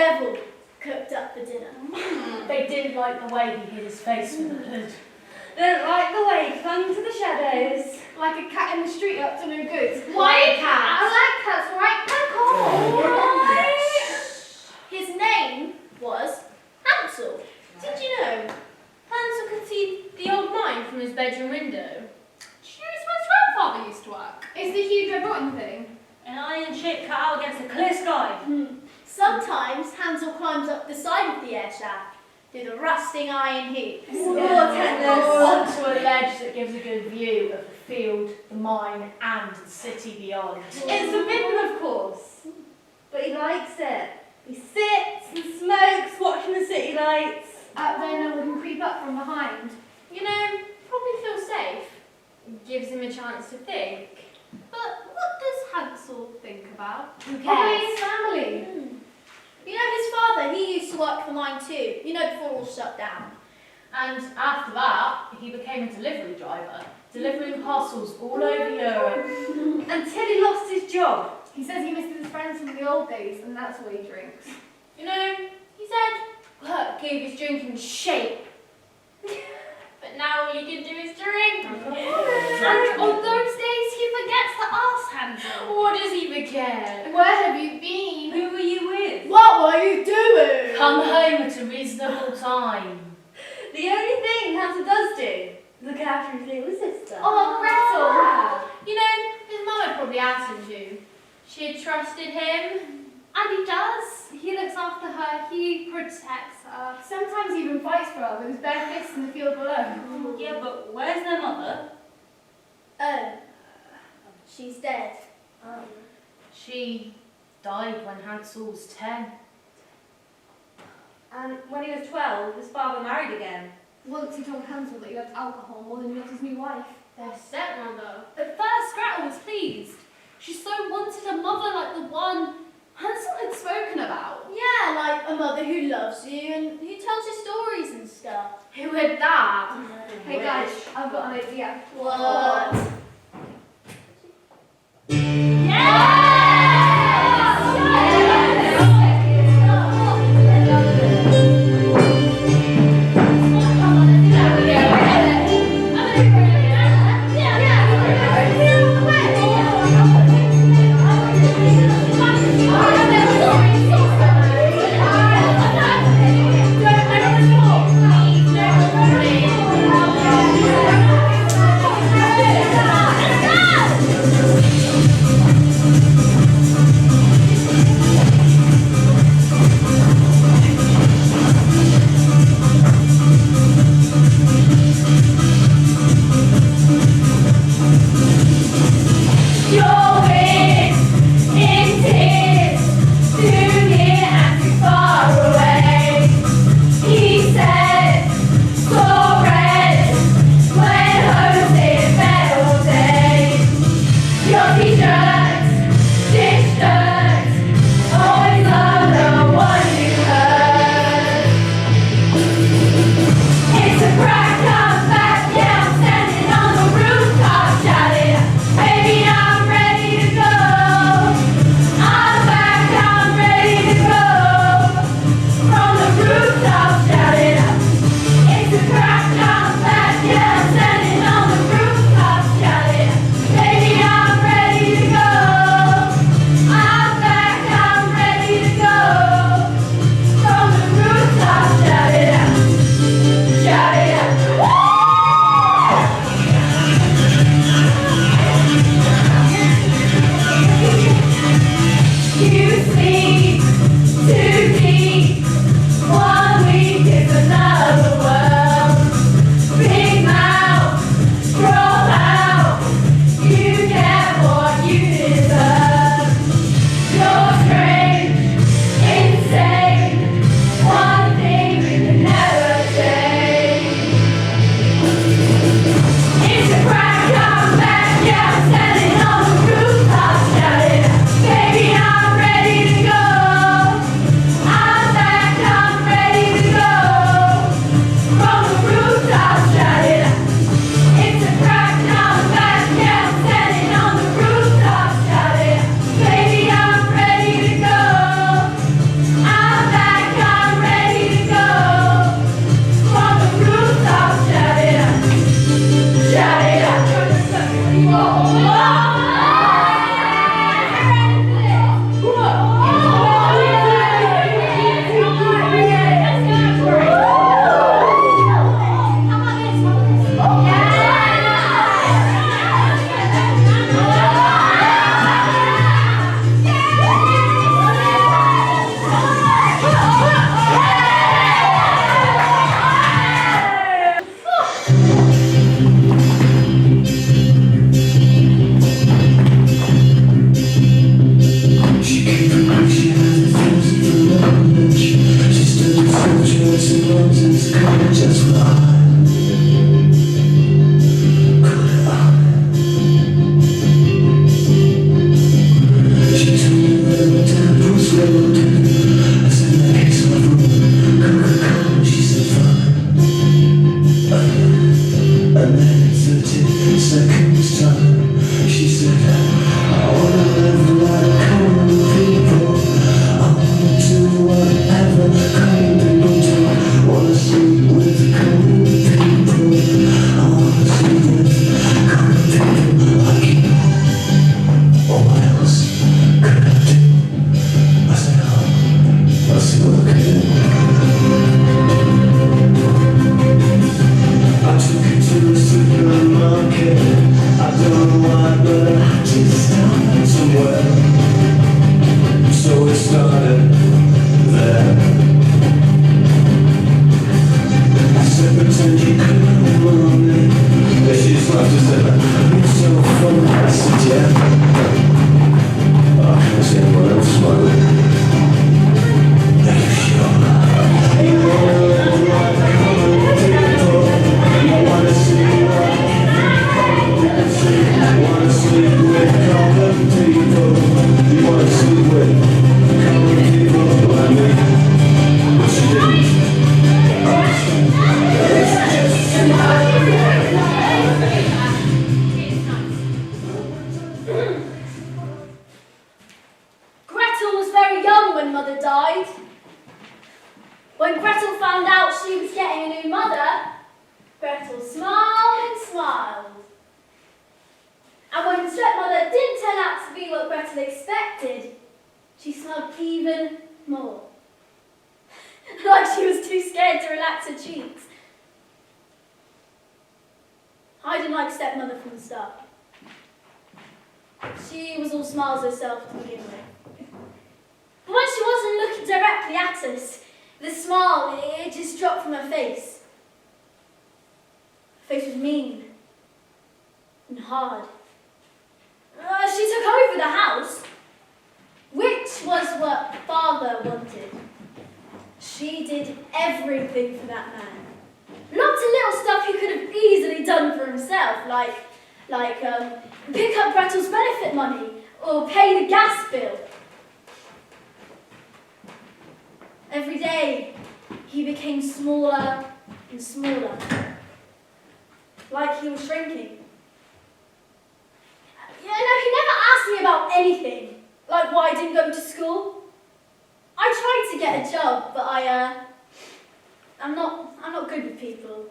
devil cooked up the dinner. They didn't like the way he hid his face with the hood. They don't like the way he clung to the shadows. Like a cat in the street up to no good. Why a cat? I like cats, right? Right. His name was Hansel. Did you know Hansel could see the old mine from his bedroom window? Cherie's my grandfather used to work. It's the huge red rotten thing. An iron ship cut out against a clear sky. Sometimes Hansel climbs up the side of the air shaft through the rusting iron hoops. Onto a ledge that gives a good view of the field, the mine, and the city beyond. It's forbidden, of course, but he likes it. He sits and smokes, watching the city lights. Up there, no one can creep up from behind. You know, probably feels safe. Gives him a chance to think. But what does Hansel think about? Who Probably cares? his family. You know, his father, he used to work for mine too. You know, before it all shut down. And after that, he became a delivery driver, delivering parcels all over Europe. Until he lost his job. He says he misses his friends from the old days, and that's why he drinks. You know, he said work gave his drinking shape. But now all he can do is drink. And on those days, he forgets to ask Hansel. What does he forget? Where have you been? Who were you with? What were you doing? Come home at a reasonable time. The only thing Hansel does do is look after his little sister. Oh, Gretel! You know, his mum had probably asked him to. She had trusted him. And he does. He looks after her. He protects her. Sometimes he even fights for her with his bare fists in the field below. Yeah, but where's their mother? Oh, she's dead. She died when Hansel was 10. And when he was 12, his father married again. Once he told Hansel that he loved alcohol more than he loved his new wife. Their stepmother. At first, Gretel was pleased. She so wanted a mother like the one Hansel had spoken about. Yeah, like a mother who loves you and who tells you stories and stuff. Who had that? Hey guys, I've got an idea. What? I see what I can do. I took her to the supermarket. I don't know why, but I had to start somewhere. So it started there. I said, pretend you couldn't love me. And she just laughed and said, it's so funny. I said, yeah. I can't see anyone else smiling. Are you sure? You wanna live like common people. You wanna see what common people see. You wanna sleep with common people. You wanna sleep with common people like me. But she didn't. Gretel was very young when Mother died. When Gretel found out she was getting a new mother, Gretel smiled and smiled. And when the stepmother didn't turn out to be what Gretel expected, she smiled even more. Like she was too scared to relax her cheeks. I didn't like stepmother from the start. She was all smiles herself to begin with. But when she wasn't looking directly at us, the smile, it just dropped from her face. Her face was mean and hard. She took over the house, which was what Father wanted. She did everything for that man. Lots of little stuff he could have easily done for himself, like pick up Gretel's benefit money or pay the gas bill. Every day, he became smaller and smaller, like he was shrinking. You know, he never asked me about anything, like why I didn't go to school. I tried to get a job, but I'm not good with people.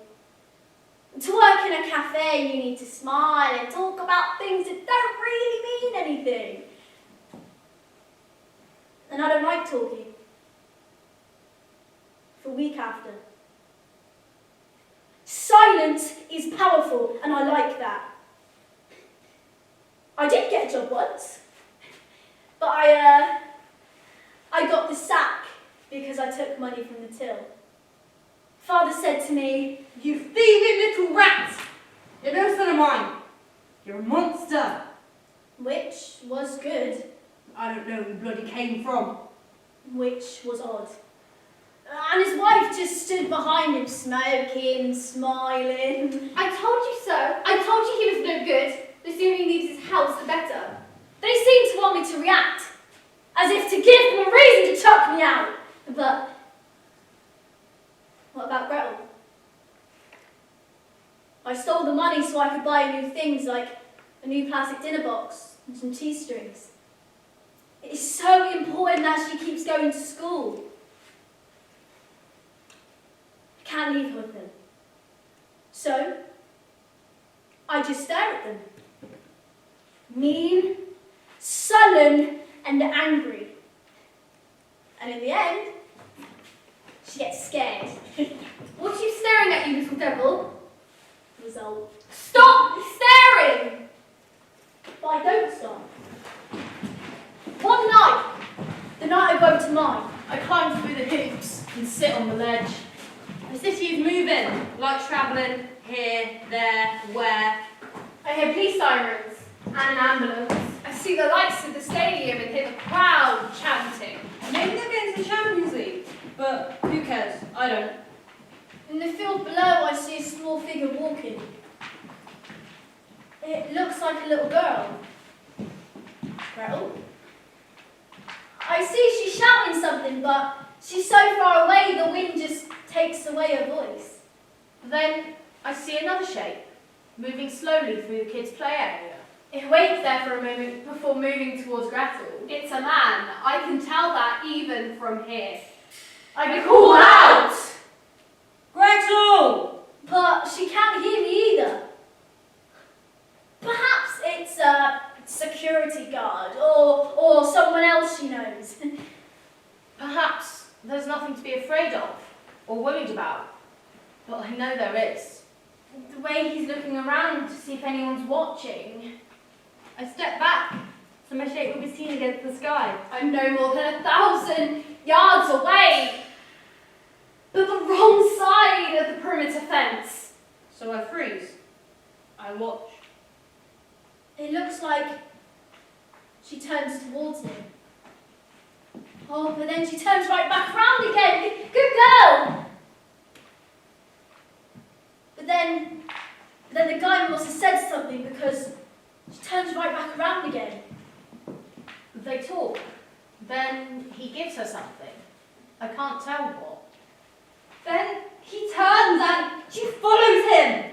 To work in a cafe, you need to smile and talk about things that don't really mean anything. And I don't like talking. For a week after. Silence is powerful, and I like that. I did get a job once, but I got the sack because I took money from the till. Father said to me, You thieving little rat! You're no son of mine. You're a monster. which was good, I don't know who bloody came from. which was odd. And his wife just stood behind him, smoking, smiling. I told you so. I told you he was no good. The sooner he leaves his house, the better. They seemed to want me to react, as if to give them a reason to chuck me out. But what about Gretel? I stole the money so I could buy new things like a new plastic dinner box and some tea strings. It is so important that she keeps going to school. I can't leave her with them. So, I just stare at them. Mean, sullen, and angry. And in the end, she gets scared. What are you staring at, you little devil? Result. Stop staring! But I don't stop. One night, the night I go to mine, I climb through the hoops and sit on the ledge. The city is moving. Like travelling here, there, where. I hear police sirens and an ambulance. I see the lights of the stadium and hear the crowd chanting. Maybe they're getting to the Champions League, but who cares? I don't. in the field below I see a small figure walking. It looks like a little girl. Gretel? I see she's shouting something, but she's so far away the wind just takes away her voice. Then I see another shape, moving slowly through the kids' play area. It waits there for a moment before moving towards Gretel. It's a man. I can tell that even from here. I call out! Gretel! But she can't hear me either. Perhaps it's a security guard or someone else she knows. Perhaps nothing to be afraid of or worried about. But I know there is. The way he's looking around to see if anyone's watching. I stepped back so my shape would be seen against the sky. I'm no more than 1,000 yards away, but the wrong side of the perimeter fence. So I freeze. I watch. It looks like she turns towards him. Oh, but then she turns right back around again. Good girl! But then the guy must have said something because she turns right back around again. They talk. Then he gives her something. I can't tell what. Then he turns and she follows him.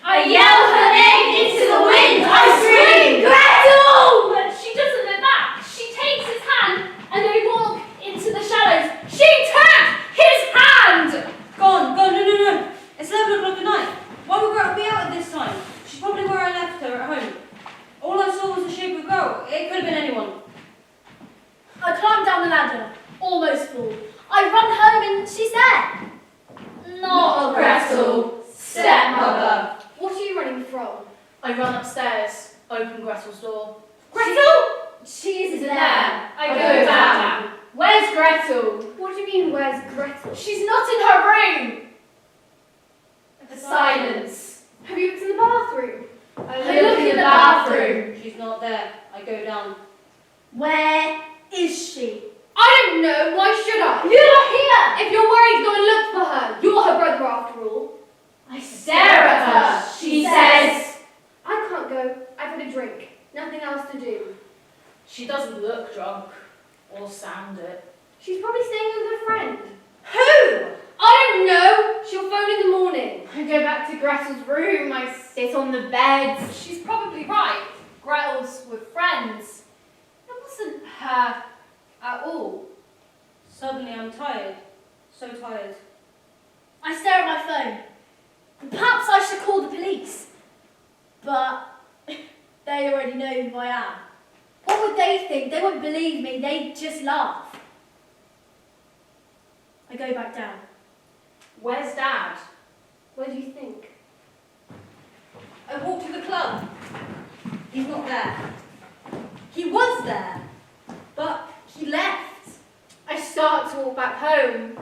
I yell her name into the wind. I scream, Gretel! But she doesn't look back. She takes his hand and they walk into the shadows. She took his hand! Gone, no. It's 11 o'clock at night. Why would Gretel be out at this time? She's probably where I left her at home. All I saw was the shape of a girl. It could have been anyone. I climb down the ladder, almost full. I run home and she's there. Not Gretel, stepmother. What are you running from? I run upstairs, open Gretel's door. Gretel! She isn't there. I go down. Where's Gretel? What do you mean, where's Gretel? She's not in her room. The Silence. Have you looked in the bathroom? I look in the bathroom. She's not there. I go down. Where is she? I don't know. Why should I? You're not here! If you're worried, go and look for her. You're her brother after all. I stare at her. She says, I can't go. I've had a drink. Nothing else to do. She doesn't look drunk or sound it. She's probably staying with her friend. who? I don't know. She'll phone in the morning. I go back to Gretel's room. I sit on the bed. She's probably right. Gretel's with friends. It wasn't her at all. Suddenly I'm tired. So tired. I stare at my phone. Perhaps I should call the police. But they already know who I am. What would they think? They won't believe me. They'd just laugh. I go back down. Where's Dad? What do you think? I walk to the club. He's not there. He was there, but he left. I start to walk back home,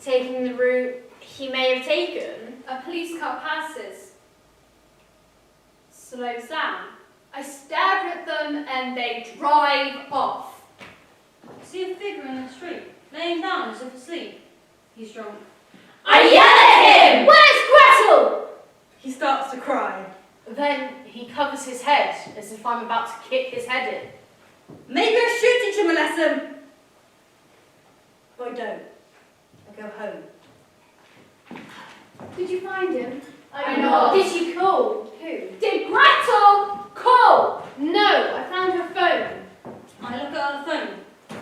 taking the route he may have taken. A police car passes. Slows down. I stare at them and they drive off. I see a figure in the street, laying down as if asleep. He's drunk. I yell at him! Where's Gretel? He starts to cry. Then he covers his head as if I'm about to kick his head in. Maybe I should teach him a lesson. But I don't. I go home. Did you find him? I know. Did she call? Who? Did Gretel call? No, I found her phone. I look at her phone.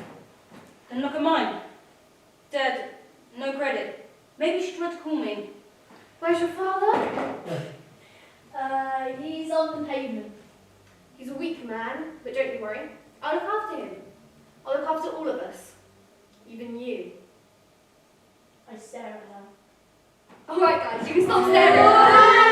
Then look at mine. Dead. No credit. Maybe she tried to call me. Where's your father? He's on the pavement. He's a weak man, but don't you worry. I'll look after him. I'll look after all of us. Even you. I stare at her. Alright guys, you can stop staring.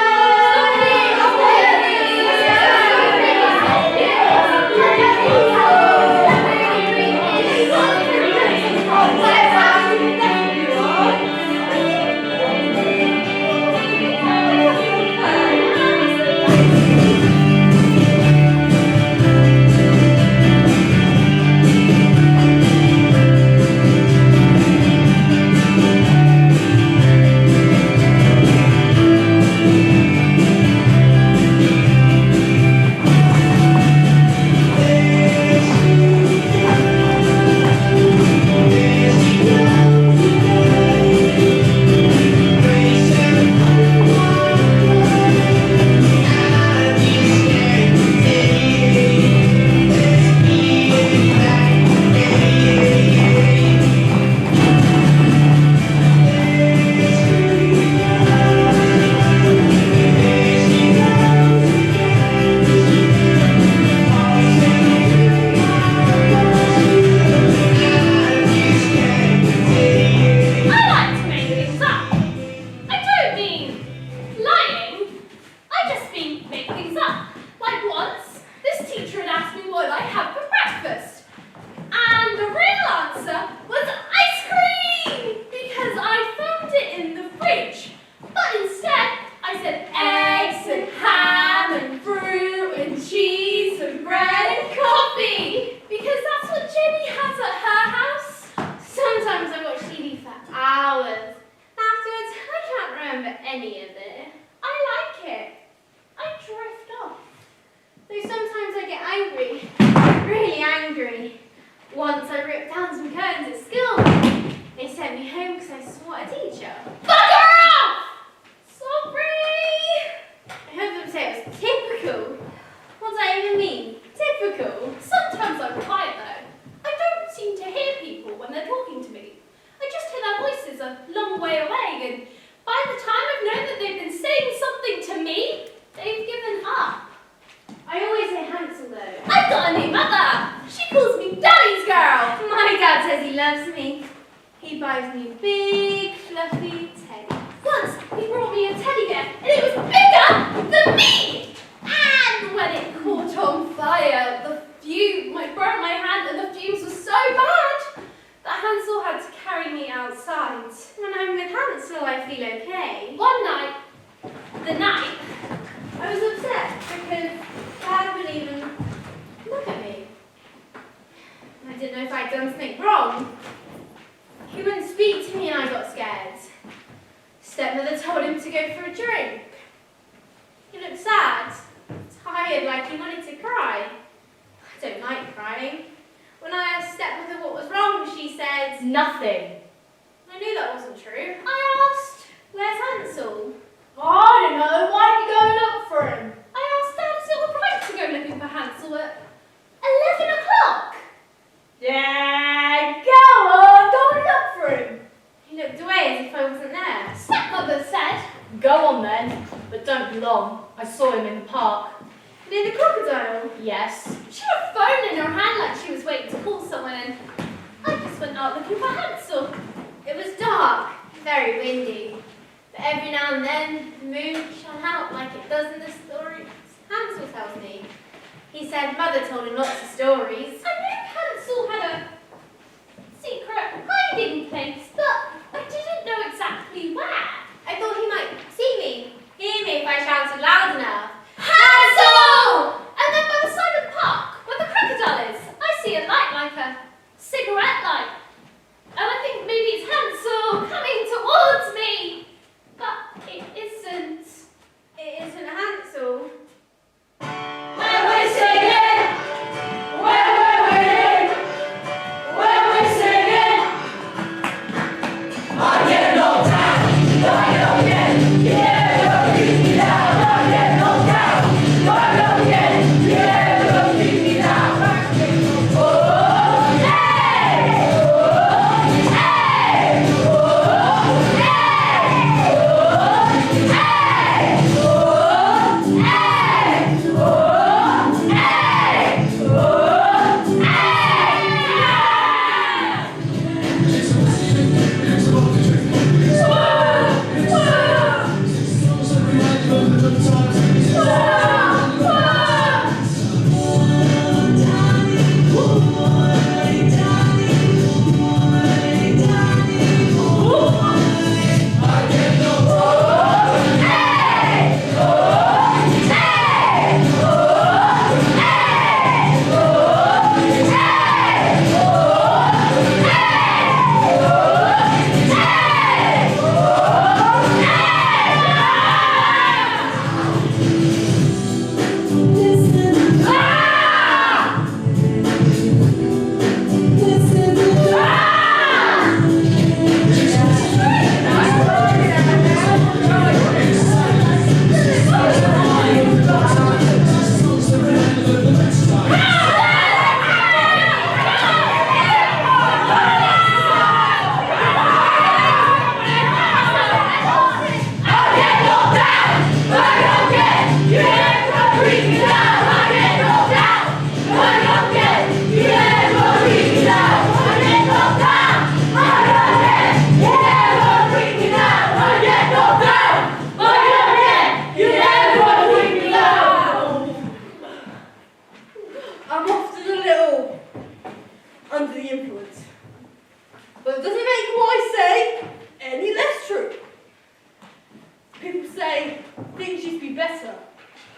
fridge. But instead, I said eggs and ham and fruit and cheese and bread and coffee. Because that's what Jenny has at her house. Sometimes I watch TV for hours. Afterwards, I can't remember any of it. I like it. I drift off. Though sometimes I get angry. Really angry. Once I ripped down some curtains at school. They sent me home because I swore at a teacher. Bugger off! Sorry! I heard them say it was typical. What does that even mean? Typical? Sometimes I'm quiet though. I don't seem to hear people when they're talking to me. I just hear their voices a long way away, and by the time I've known that they've been saying something to me, they've given up. I always say Hansel though. I've got a new mother! She calls me Daddy's girl! My dad says he loves me. He buys me a big, fluffy teddy. Once he brought me a teddy bear, and it was bigger than me! And when it caught on fire, it burned my hand, and the fumes were so bad that Hansel had to carry me outside. When I'm with Hansel, I feel okay. One night, the night, I was upset because Dad wouldn't even look at me. I didn't know if I'd done something wrong. He wouldn't speak to me and I got scared. Stepmother told him to go for a drink. He looked sad, tired, like he wanted to cry. I don't like crying. When I asked stepmother what was wrong, she said, Nothing. I knew that wasn't true. I asked, where's Hansel? I don't know. Why didn't you go and look for him? I asked Dad is it all right to go looking for Hansel at 11 o'clock. Yeah, go on. Go and look for him. He looked away as if I wasn't there. Stepmother said, Go on then, but don't be long. I saw him in the park. Near the crocodile. Yes. she had a phone in her hand like she was waiting to call someone, and I just went out looking for Hansel. It was dark, very windy, but every now and then the moon shone out like it does in the stories Hansel tells me. He said Mother told him lots of stories. I knew Hansel had a secret hiding place, but I didn't know exactly where. I thought he might see me, hear me if I shouted loud enough. Hansel! And then by the side of the park, where the crocodile is, I see a light like a cigarette light. And I think maybe it's Hansel coming towards me. But it isn't. It isn't Hansel. When we're singing, when we're winning, when we're singing,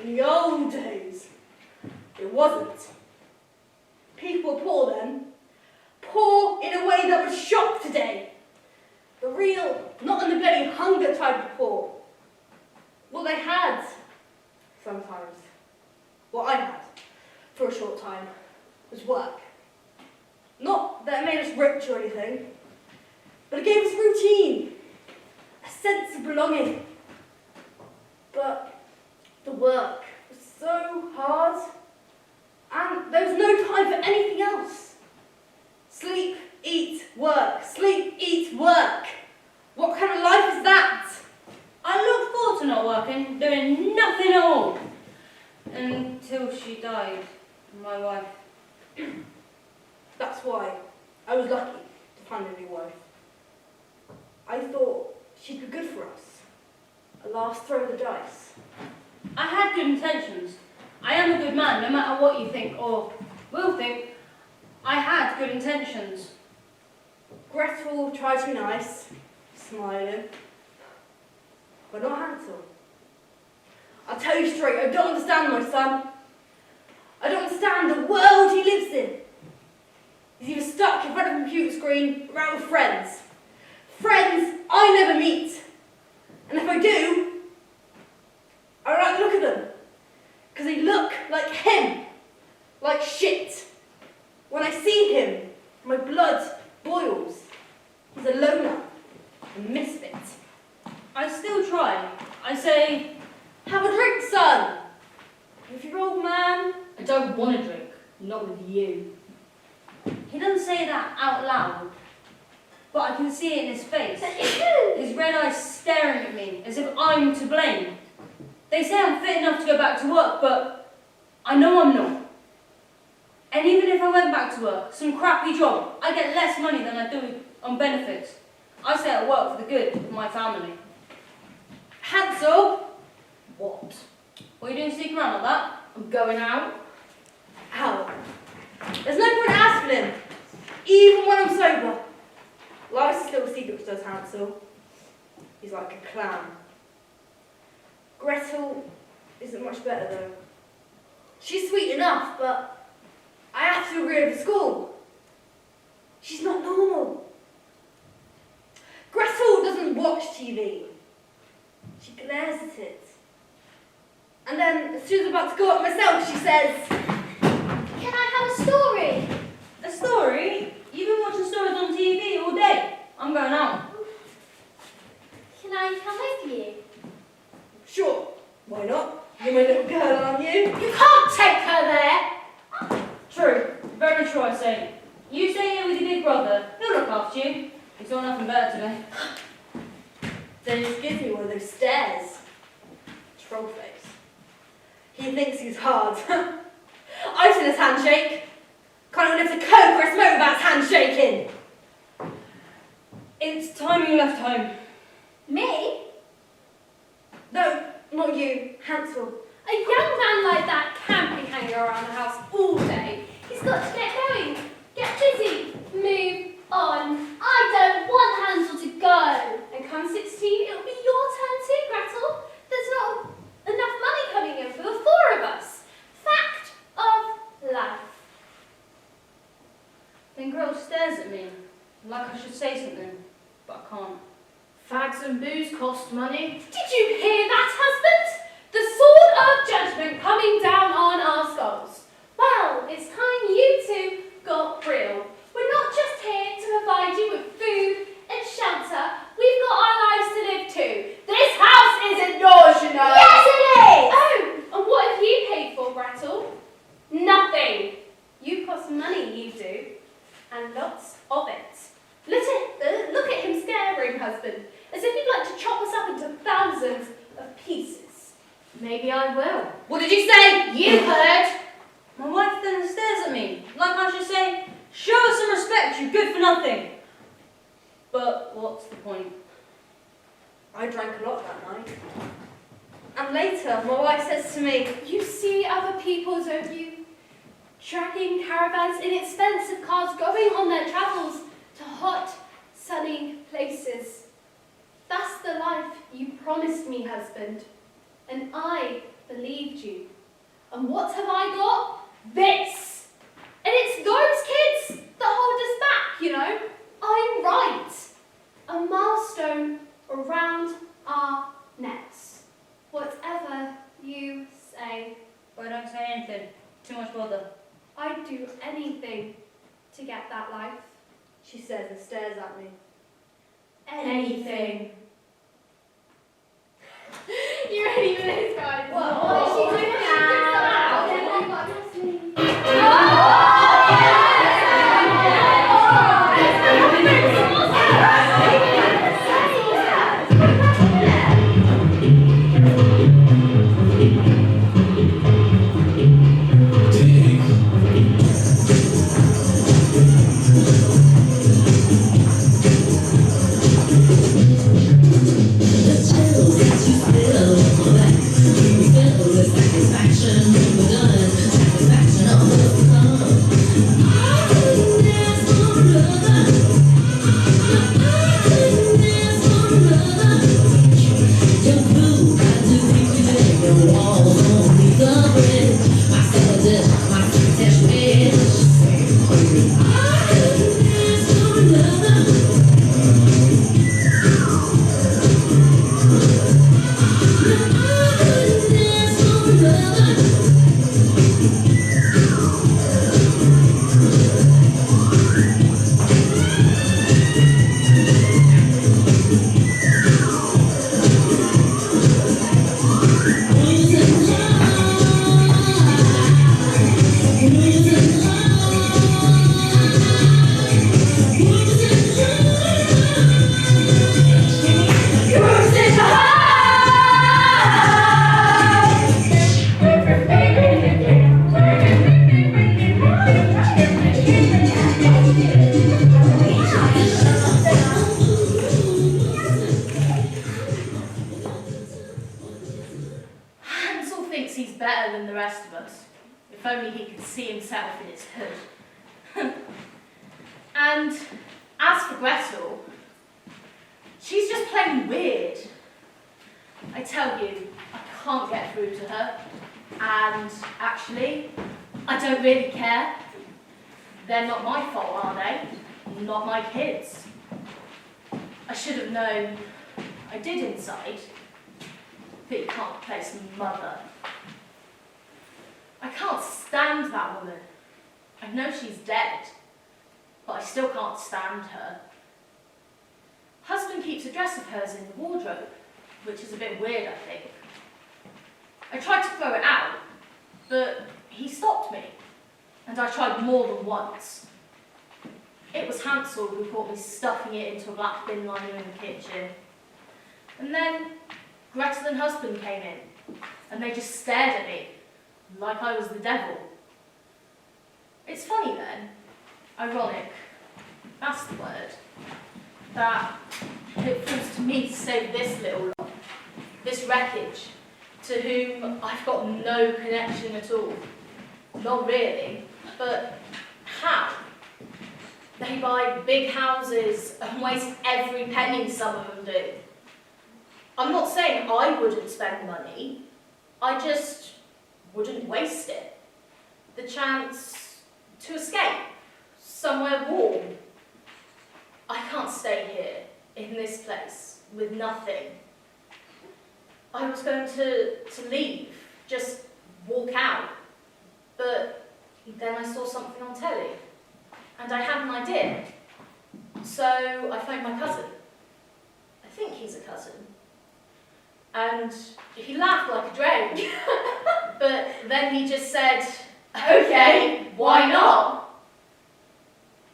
In the old days, it wasn't. People were poor then. Poor in a way that would shock today. The real, not in the bloody hunger type of poor. What they had, sometimes, what I had, for a short time, was work. Not that it made us rich or anything, but it gave us routine, a sense of belonging. But the work was so hard, and there was no time for anything else. Sleep, eat, work. Sleep, eat, work. What kind of life is that? I looked forward to not working, doing nothing at all. Until she died, my wife. That's why I was lucky to find a new wife. I thought she'd be good for us. A last throw of the dice. I had good intentions. I am a good man, no matter what you think or will think. I had good intentions. Gretel tried to be nice, smiling, but not Hansel. I'll tell you straight, I don't understand my son. I don't understand the world he lives in. He's either stuck in front of a computer screen or out with friends. Friends I never meet. And if I do, I don't like to look at them. Because they look like him. Like shit. When I see him, my blood boils. He's a loner. A misfit. I still try. I say, have a drink, son. If you're old man. I don't want to drink, not with you. he doesn't say that out loud, but I can see it in his face. His red eyes staring at me as if I'm to blame. They say I'm fit enough to go back to work, but I know I'm not. And even if I went back to work, some crappy job, I get less money than I do on benefits. I stay at work for the good of my family. Hansel! What? What are you doing sneaking around like that? I'm going out. Ow. There's no point asking him, even when I'm sober. Life's little secrets, does Hansel. He's like a clown. Gretel isn't much better though. She's sweet enough, but I have to agree with the school. She's not normal. Gretel doesn't watch TV. She glares at it. And then, as soon as I'm about to go up myself, she says, Can I have a story? A story? You've been watching stories on TV all day. I'm going out. Can I come with you? sure, why not? You're my little girl, aren't you? You can't take her there! True. Very true, I say. You stay here with your big brother. He'll look after you. He's got nothing better to do. Then he just gives me one of those stares. Troll face. He thinks he's hard. I've seen his handshake. Can't even lift a coke or a smoke without his hand shaking. It's time you left home. Me? No, not you, Hansel. A young man like that can't be hanging around the house all day. He's got to get going, get busy, move on. I don't want Hansel to go. And come 16, it'll be your turn too, Gretel. There's not enough money coming in for the four of us. Fact of life. Then Gretel stares at me, like I should say something, but I can't. Fags and booze cost money. Did you hear that, husband? The sword of judgment coming down on our skulls. Well, it's time you two got real. We're not just here to provide you with food and shelter. We've got our lives to live too. This house isn't yours, you know. Yes, it is! Oh, and what have you paid for, Gretel? Nothing. You've got some money, you do. And lots of it. Look at him staring, husband, as if he'd like to chop us up into thousands of pieces. Maybe I will. What did you say? You heard. My wife then stares at me, like I should say, show us some respect, you good for nothing. But what's the point? I drank a lot that night. And later, my wife says to me, You see other people, don't you? Dragging caravans in expensive cars, going on their travels to hot, sunny places. That's the life you promised me, husband. And I believed you. And what have I got? This! And it's those kids that hold us back, you know. I'm right. A milestone around our necks. Whatever you say. Well, I don't say anything. Too much bother. I'd do anything to get that life. She says and stares at me. Anything. You ready for this, guys? What is she doing If only he could see himself in its hood. And as for Gretel, she's just plain weird. I tell you, I can't get through to her. And actually, I don't really care. They're not my fault, are they? Not my kids. I should have known. I did inside. But you can't replace mother. I can't stand that woman. I know she's dead, but I still can't stand her. Husband keeps a dress of hers in the wardrobe, which is a bit weird, I think. I tried to throw it out, but he stopped me, and I tried more than once. It was Hansel who caught me stuffing it into a black bin liner in the kitchen. And then Gretel and husband came in, and they just stared at me, like I was the devil. It's funny then, ironic, that's the word, that it falls to me to save this little lot, this wreckage, to whom I've got no connection at all. Not really, but how? They buy big houses and waste every penny, some of them do. I'm not saying I wouldn't spend money, I just wouldn't waste it. The chance to escape, somewhere warm. I can't stay here, in this place, with nothing. I was going to leave, just walk out, but then I saw something on telly, and I had an idea. So I phoned my cousin. I think he's a cousin. And he laughed like a drake. But then he just said, okay, why not?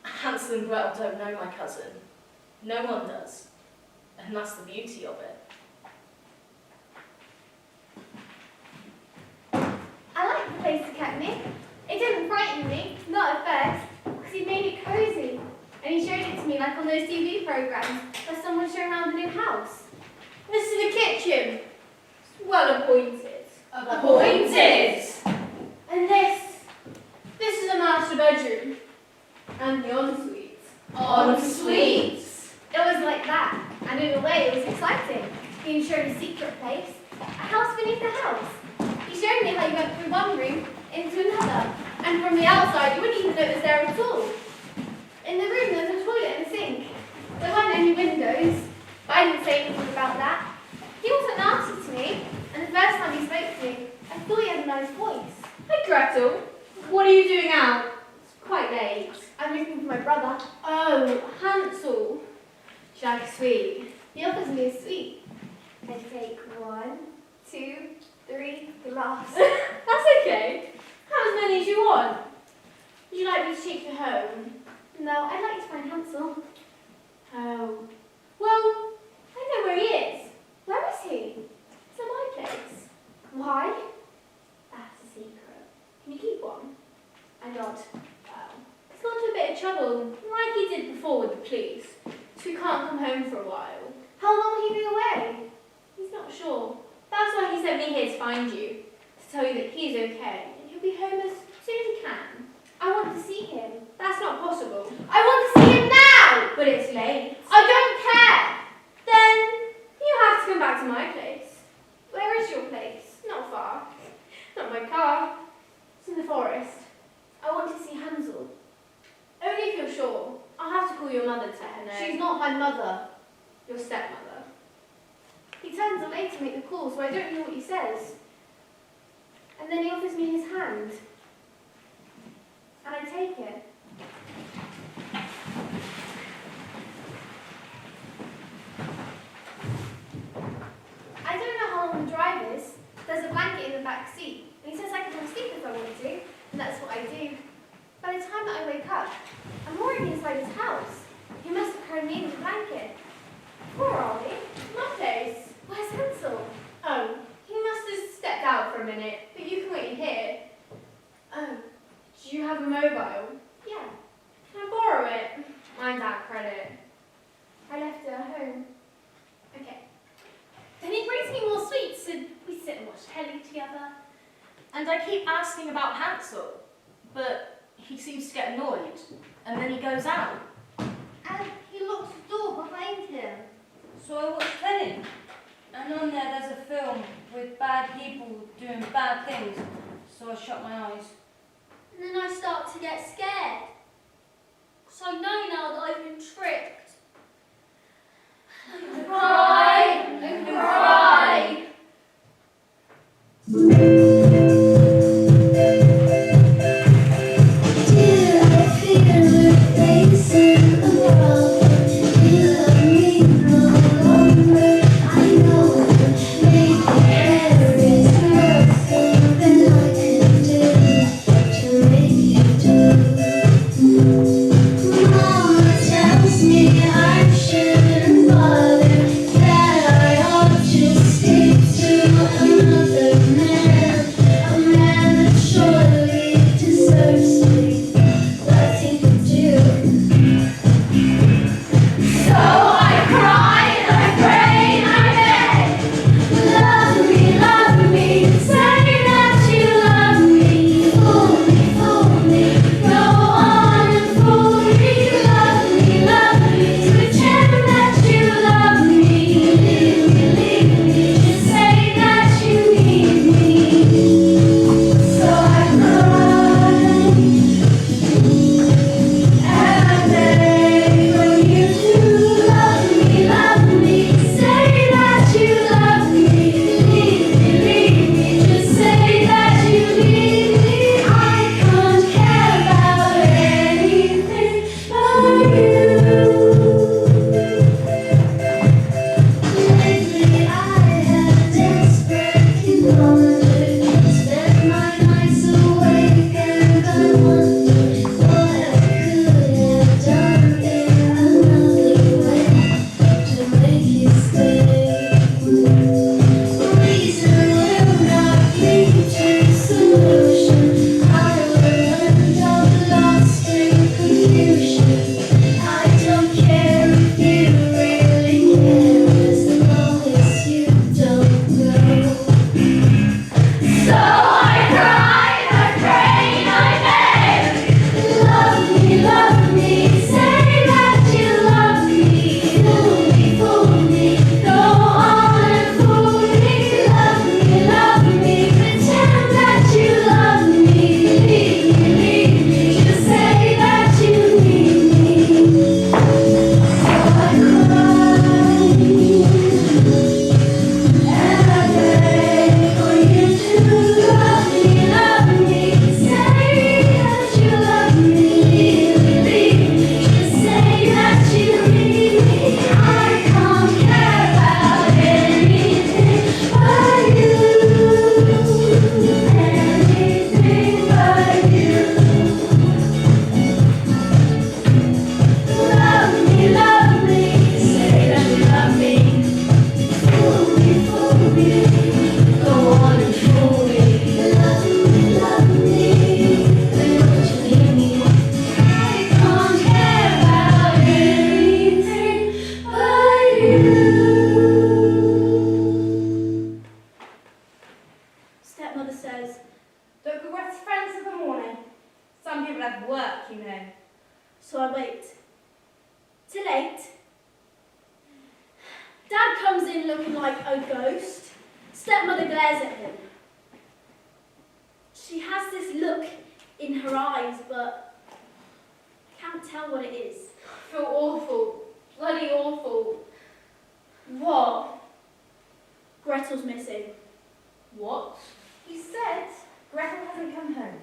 Hansel and Gretel don't know my cousin. No one does. And that's the beauty of it. I like the place he kept me. It didn't frighten me, not at first, because he made it cozy. And he showed it to me like on those TV programs where someone's showing around the new house. This is the kitchen. It's well appointed. Appointed! And this is the master bedroom. And the ensuite. Ensuite! It was like that. And in a way it was exciting. Being shown a secret place. A house beneath a house. He showed me how you went through one room into another, and from the outside you wouldn't even know it was there at all. In the room there was a toilet and a sink. There weren't any windows, but I didn't say anything about that. He wasn't nasty to me, and the first time he spoke to me, I thought he had a nice voice. Hi, Gretel. What are you doing out? It's quite late. I'm looking for my brother. Oh, Hansel. Should I like a sweet? He offers me a sweet. I take 1, 2, 3, the last. That's okay. Have as many as you want. Would you like me to take you home? No, I'd like to find Hansel. Oh. Well, I know where he is. Where is he? It's at my place. Why? That's a secret. Can you keep one? I nod. He's got into a bit of trouble, like he did before with the police, so he can't come home for a while. How long will he be away? He's not sure. That's why he sent me here to find you, to tell you that he's okay, and he'll be home as soon as he can. I want to see him. That's not possible. I want to see him now! But it's late. I don't care! Then you have to come back to my place. Where is your place? Not far. Not my car. It's in the forest. I want to see Hansel. Only if you're sure. I'll have to call your mother to let her know. She's not my mother. Your stepmother. He turns away to make the call, so I don't know what he says. And then he offers me his hand. And I take it. I don't know how long the drive is. There's a blanket in the back seat, and he says I can have a sleep if I want to, and that's what I do. By the time that I wake up, I'm already inside his house. He must have carried me in the blanket. Where are we? My place. Where's Hansel? Oh, he must have stepped out for a minute, but you can wait in here. Oh, Do you have a mobile? yeah. Can I borrow it? Mine's out of credit. I left it at home. Okay. Then he brings me more sweets and we sit and watch telly together. And I keep asking about Hansel, but he seems to get annoyed. And then he goes out. And he locks the door behind him. So I watched telly, and on there there's a film with bad people doing bad things, so I shut my eyes. And then I start to get scared. Because I know now that I've been tricked. And cry, and cry. Mama tells me in looking like a ghost. Stepmother glares at him. She has this look in her eyes, but I can't tell what it is. I feel awful. Bloody awful. What? Gretel's missing. What? He said Gretel hasn't come home.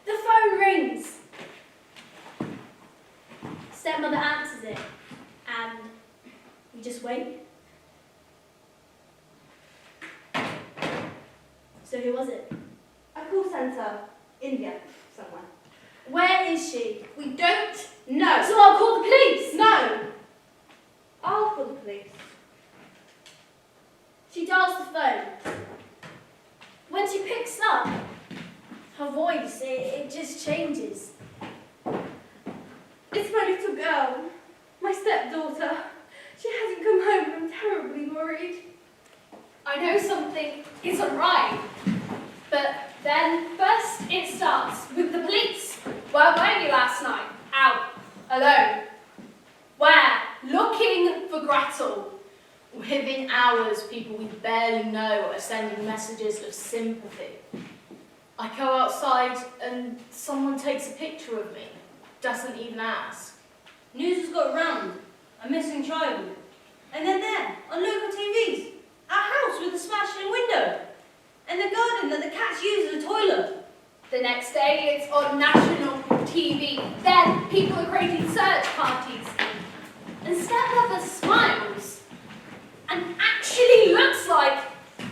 The phone rings. Stepmother answers it, and we just wait. So who was it? A call centre, India, somewhere. Where is she? We don't know. So I'll call the police. No. I'll call the police. She dials the phone. When she picks up, her voice, it just changes. It's my little girl, my stepdaughter. She hasn't come home and I'm terribly worried. I know something isn't right. But then first it starts with the police. Where were you last night? Out. Alone. Where? Looking for Gretel. Within hours, people we barely know are sending messages of sympathy. I go outside and someone takes a picture of me. Doesn't even ask. News has got round. A missing child. And then there, on local TVs, a house with a smashed-in window. And the garden that the cats use as a toilet. The next day it's on national TV. Then people are creating search parties. And stepmother smiles and actually looks like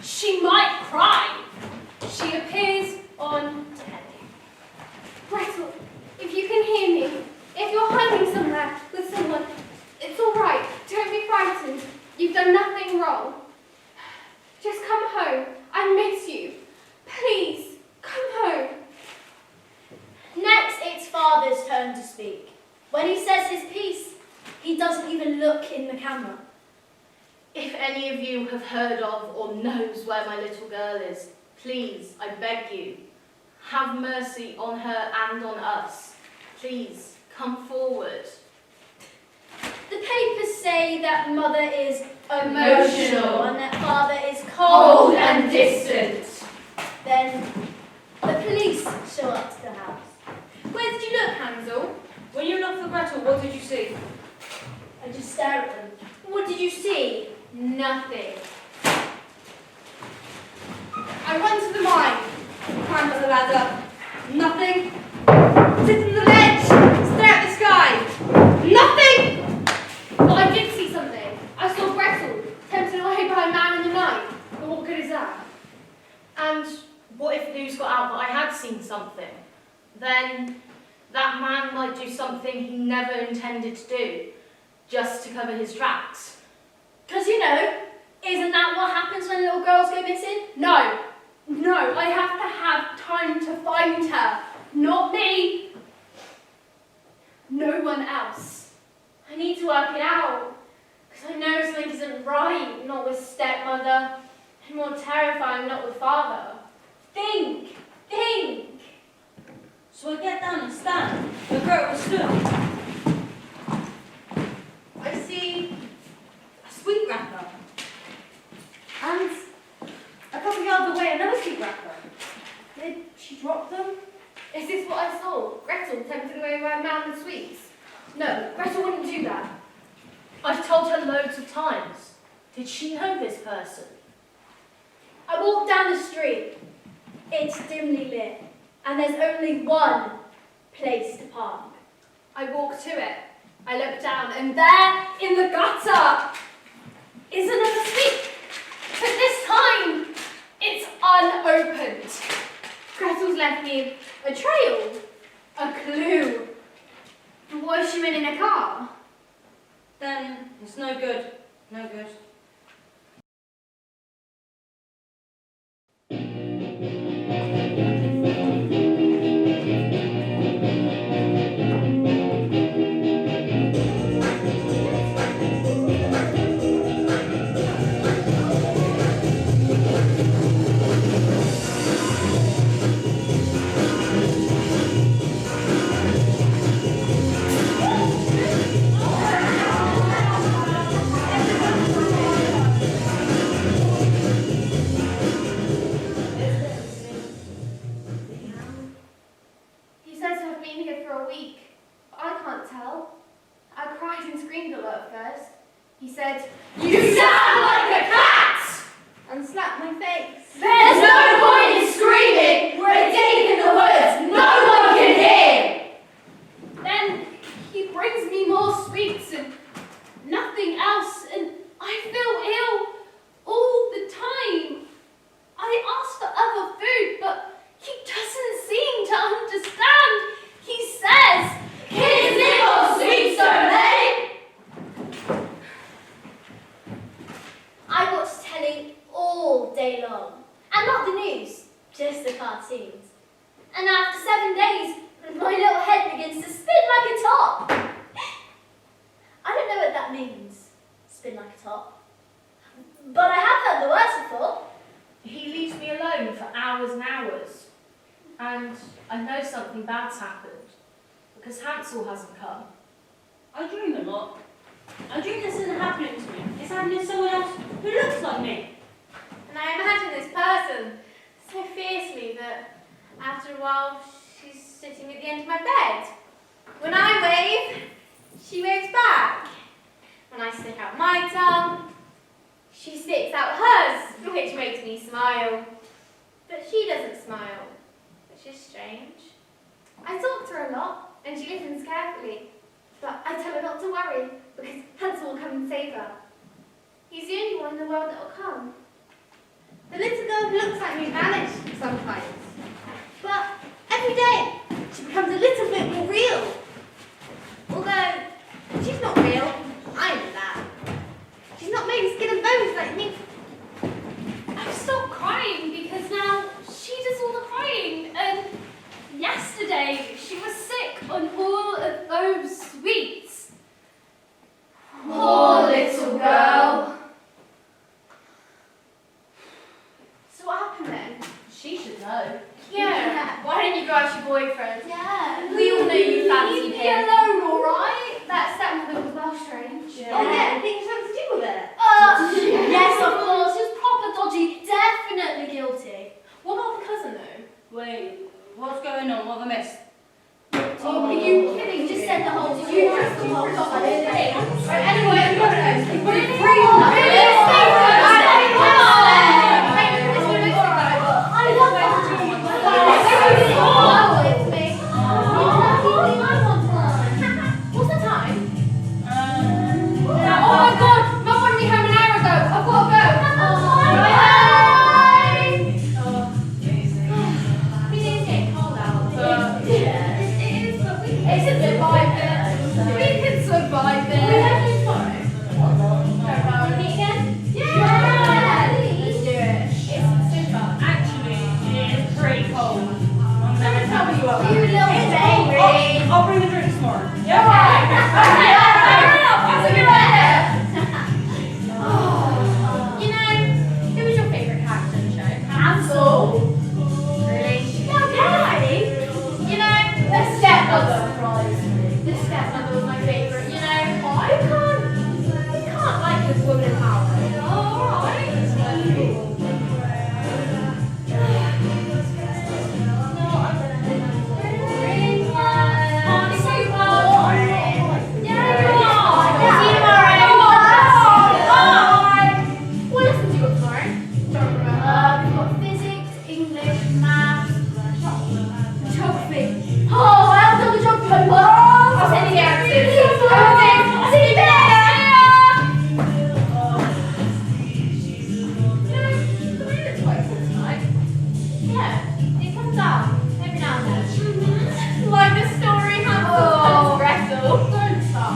she might cry. She appears on telly. Gretel, if you can hear me, if you're hiding somewhere with someone, it's all right. Don't be frightened. You've done nothing wrong. Just come home. I miss you. Please, come home. Next, it's father's turn to speak. When he says his piece, he doesn't even look in the camera. If any of you have heard of or knows where my little girl is, please, I beg you, have mercy on her and on us. Please, come forward. The papers say that mother is Emotional. and that father is Cold and distant. Then the police show up to the house. Where did you look, Hansel? When you looked for Gretel, what did you see? I just stare at them. What did you see? Nothing. I run to the mine. Climb up the ladder. Nothing. Sit on the ledge. Stare at the sky. Nothing. But I did see something. I saw Gretel tempted away by a man in the night. But what good is that? And what if news got out that I had seen something? Then that man might do something he never intended to do, just to cover his tracks. Because, isn't that what happens when little girls go missing? No. No, I have to have time to find her. Not me. No one else. I need to work it out. Because I know something isn't right, not with stepmother. And more terrifying, not with father. Think. So I get down and stand, where Gretel stood. I see a sweet wrapper. And a couple yards away, another sweet wrapper. Did she drop them? Is this what I saw? Gretel tempted away by a man with sweets? No, Gretel wouldn't do that. I've told her loads of times. Did she know this person? I walk down the street. It's dimly lit, and there's only one place to park. I walk to it. I look down, and there, in the gutter, is another sweep. But this time, it's unopened. Gretel's left me a trail. A clue. But what if she went in a car? Then it's no good. No good. day long. And not the news, just the cartoons. And after 7 days, my little head begins to spin like a top. I don't know what that means, spin like a top. But I have heard the words before. He leaves me alone for hours and hours. And I know something bad's happened, because Hansel hasn't come. I dream a lot. I dream this isn't happening to me. It's happening to someone else who looks like me. And I imagine this person so fiercely that after a while she's sitting at the end of my bed. When I wave, she waves back. When I stick out my tongue, she sticks out hers, which makes me smile. But she doesn't smile, which is strange. I talk to her a lot, and she listens carefully. But I tell her not to worry, because Hansel will come and save her. He's the only one in the world that will come. The little girl who looks like me vanished sometimes. But every day, she becomes a little bit more real. Although, she's not real. I know that. She's not made of skin and bones like me. I've stopped crying because now she does all the crying. And yesterday she was sick on all of those sweets. Poor little girl. So what happened then? She should know. Yeah. Why don't you go ask your boyfriend? Yeah. We all know you fancy Leave me him. alone, alright? That stepmother was well strange. Oh yeah, things have to do with it. Yes, of course, she was proper dodgy, definitely guilty. What about the cousin though? Wait, what's going on? What have I missed? Oh, are you kidding? You just said the whole thing. You just the whole thing. Anyway, I'm going But it's real. What's the time? Oh my god, Mum wanted me home an hour ago. I've got to go. Bye. It is getting cold out. It is, but we can survive it. We can survive it. We have to tomorrow. Meet again? Yeah. Let's do it. It's so fun. Actually, it is pretty cold. Never tell me you are. You little baby. I'll bring the drinks tomorrow. You know, who was your favourite character in the show? Hansel. Really? Yeah. You know, the stepmother. The stepmother was my favourite. You know, you can't like this woman in power. Alright. Like the story Hansel and Grethel. Don't start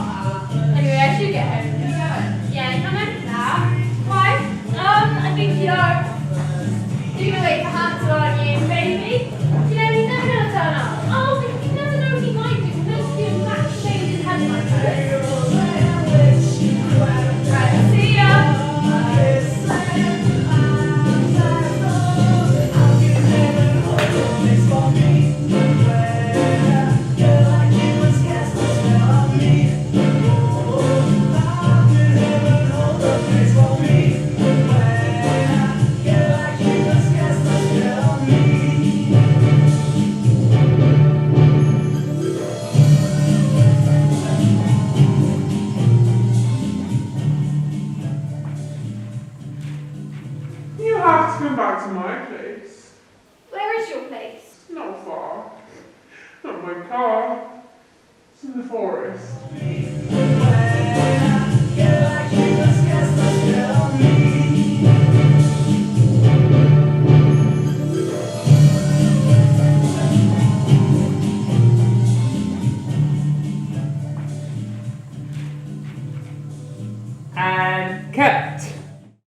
that. Anyway, I should get home. Yeah, you coming? Nah. Why? I think you know. You're gonna wait for Hansel, aren't you, baby? You know, he's never gonna turn up. Oh, but you never know what he might do. Most people actually shave his head like that. Right, see ya. You have to come back to my place. Where is your place? Not far. Not my car. It's in the forest.